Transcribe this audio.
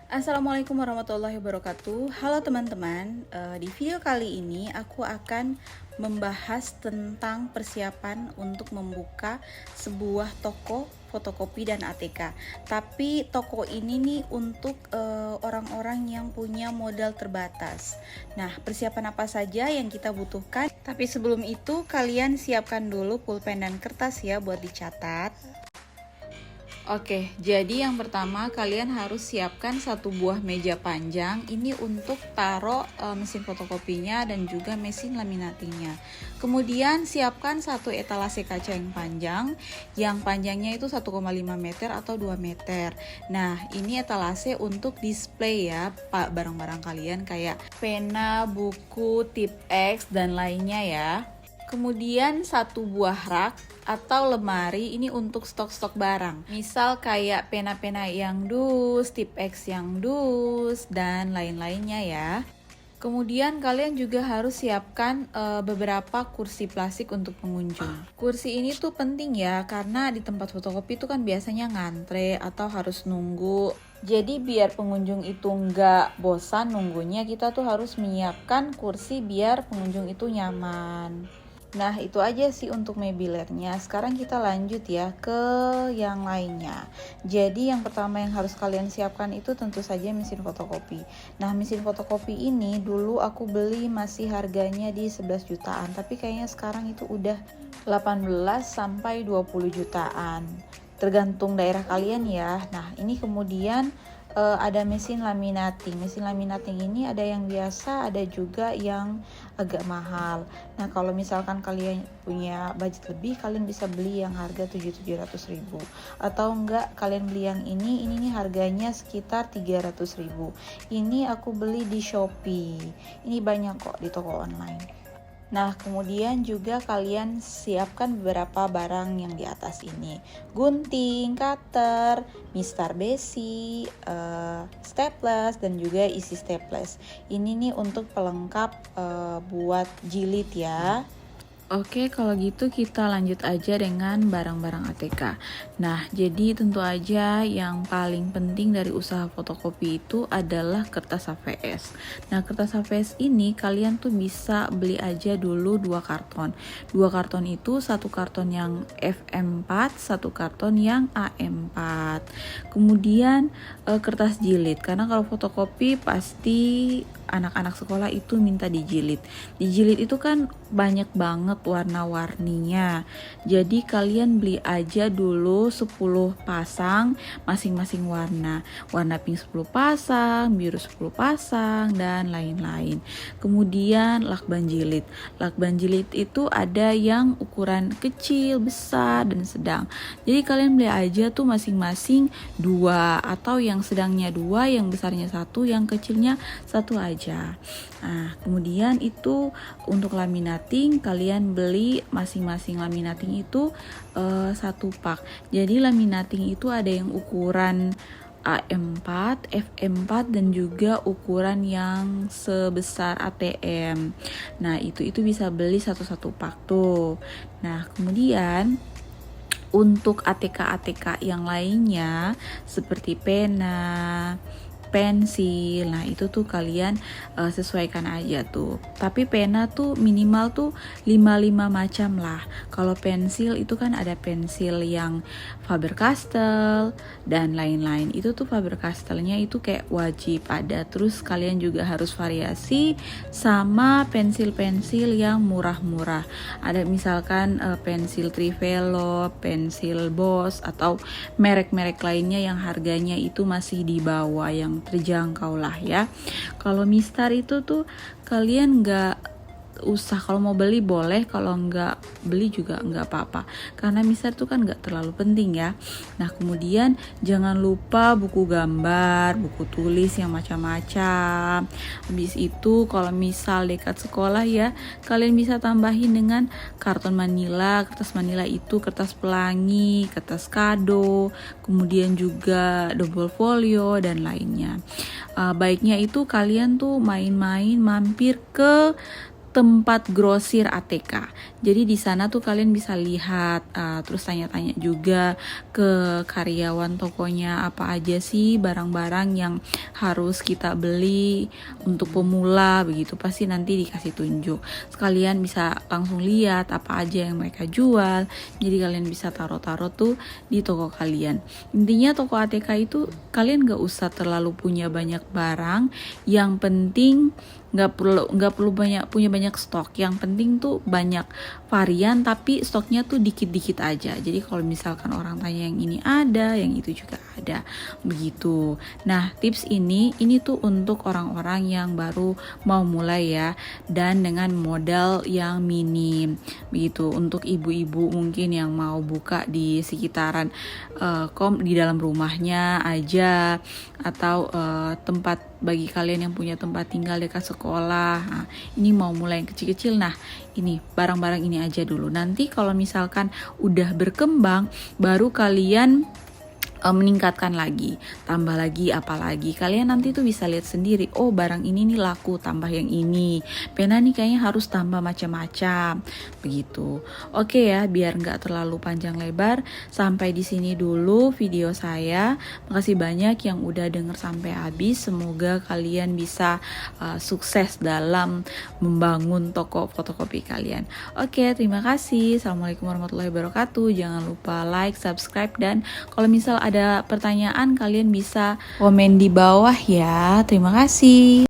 Assalamualaikum warahmatullahi wabarakatuh. Halo teman-teman, di video kali ini aku akan membahas tentang persiapan untuk membuka sebuah toko fotokopi dan ATK. Tapi toko ini nih untuk orang-orang yang punya modal terbatas. Nah, persiapan apa saja yang kita butuhkan? Tapi sebelum itu kalian siapkan dulu pulpen dan kertas ya buat dicatat. Oke, jadi yang pertama kalian harus siapkan satu buah meja panjang. Ini untuk taruh mesin fotokopinya dan juga mesin laminatinya. Kemudian siapkan satu etalase kaca yang panjang. Yang panjangnya itu 1,5 meter atau 2 meter. Nah, ini etalase untuk display ya, Pak, barang-barang kalian kayak pena, buku, tip X dan lainnya ya. Kemudian satu buah rak atau lemari ini untuk stok-stok barang. Misal kayak pena-pena yang dus, tip X yang dus, dan lain-lainnya ya. Kemudian kalian juga harus siapkan beberapa kursi plastik untuk pengunjung. Kursi ini tuh penting ya, karena di tempat fotokopi itu kan biasanya ngantre atau harus nunggu. Jadi biar pengunjung itu nggak bosan nunggunya, kita tuh harus menyiapkan kursi biar pengunjung itu nyaman. Nah, itu aja sih untuk meubilernya. Sekarang kita lanjut ya ke yang lainnya. Jadi yang pertama yang harus kalian siapkan itu tentu saja mesin fotokopi. Nah, mesin fotokopi ini dulu aku beli masih harganya di 11 jutaan, tapi kayaknya sekarang itu udah 18 sampai 20 jutaan. Tergantung daerah kalian ya. Nah, ini kemudian ada mesin laminating. Mesin laminating ini ada yang biasa, ada juga yang agak mahal. Nah, kalau misalkan kalian punya budget lebih, kalian bisa beli yang harga 700.000 atau enggak kalian beli yang ini nih harganya sekitar 300.000. Ini aku beli di Shopee. Ini banyak kok di toko online. Nah, kemudian juga kalian siapkan beberapa barang yang di atas ini. Gunting, cutter, mistar besi, staples, dan juga isi staples. Ini nih untuk pelengkap buat jilid ya. Oke, kalau gitu kita lanjut aja dengan barang-barang ATK. Nah, jadi tentu aja yang paling penting dari usaha fotokopi itu adalah kertas HVS. Nah, kertas HVS ini kalian tuh bisa beli aja dulu 2 karton. 2 karton itu satu karton yang FM4, satu karton yang AM4. Kemudian kertas jilid, karena kalau fotokopi pasti anak-anak sekolah itu minta dijilid. Dijilid itu kan banyak banget warna-warninya. Jadi kalian beli aja dulu 10 pasang masing-masing warna. Warna pink 10 pasang, biru 10 pasang, dan lain-lain. Kemudian lakban jilid. Lakban jilid itu ada yang ukuran kecil, besar, dan sedang. Jadi kalian beli aja tuh masing-masing 2 atau yang sedangnya 2, yang besarnya 1, yang kecilnya 1 aja. Nah, kemudian itu untuk laminating kalian beli masing-masing laminating itu 1 pak. Jadi laminating itu ada yang ukuran A4, FM4, dan juga ukuran yang sebesar ATM. Nah, itu bisa beli satu pak tuh. Nah, kemudian untuk ATK yang lainnya seperti pena, pensil, nah itu tuh kalian sesuaikan aja tuh. Tapi pena tuh minimal tuh 5 macam lah. Kalau pensil itu kan ada pensil yang Faber-Castell dan lain-lain. Itu tuh Faber-Castellnya itu kayak wajib ada. Terus kalian juga harus variasi sama pensil-pensil yang murah-murah. Ada misalkan pensil Trivelo, pensil Boss, atau merek-merek lainnya yang harganya itu masih di bawah, yang terjangkau lah ya. Kalau mistar itu tuh kalian nggak usah, kalau mau beli boleh, kalau nggak beli juga nggak apa-apa, karena mistar tuh kan nggak terlalu penting ya. Nah, kemudian jangan lupa buku gambar, buku tulis yang macam-macam. Habis itu kalau misal dekat sekolah ya, kalian bisa tambahin dengan karton manila. Kertas manila itu kertas pelangi, kertas kado, kemudian juga double folio dan lainnya. Baiknya itu kalian tuh main-main mampir ke tempat grosir ATK. Jadi di sana tuh kalian bisa lihat, terus tanya-tanya juga ke karyawan tokonya apa aja sih barang-barang yang harus kita beli untuk pemula begitu, pasti nanti dikasih tunjuk. Sekalian bisa langsung lihat apa aja yang mereka jual. Jadi kalian bisa taruh-taruh tuh di toko kalian. Intinya toko ATK itu kalian gak usah terlalu punya banyak barang, yang penting nggak perlu punya banyak stok. Yang penting tuh banyak varian tapi stoknya tuh dikit-dikit aja. Jadi kalau misalkan orang tanya yang ini ada, yang itu juga ada begitu. Nah, tips ini tuh untuk orang-orang yang baru mau mulai ya, dan dengan modal yang minim begitu. Untuk ibu-ibu mungkin yang mau buka di sekitaran di dalam rumahnya aja, atau tempat bagi kalian yang punya tempat tinggal dekat sekolah. Nah, ini mau mulai yang kecil-kecil. Nah, ini barang-barang ini aja dulu. Nanti kalau misalkan udah berkembang, baru kalian meningkatkan lagi, tambah lagi, apalagi kalian nanti tuh bisa lihat sendiri, oh barang ini nih laku, tambah yang ini, pena nih kayaknya harus tambah macam-macam begitu. Oke ya, biar nggak terlalu panjang lebar, sampai di sini dulu video saya. Makasih banyak yang udah denger sampai habis. Semoga kalian bisa sukses dalam membangun toko fotokopi kalian. Oke, terima kasih. Assalamualaikum warahmatullahi wabarakatuh. Jangan lupa like, subscribe, dan kalau misal ada pertanyaan kalian bisa komen di bawah ya. Terima kasih.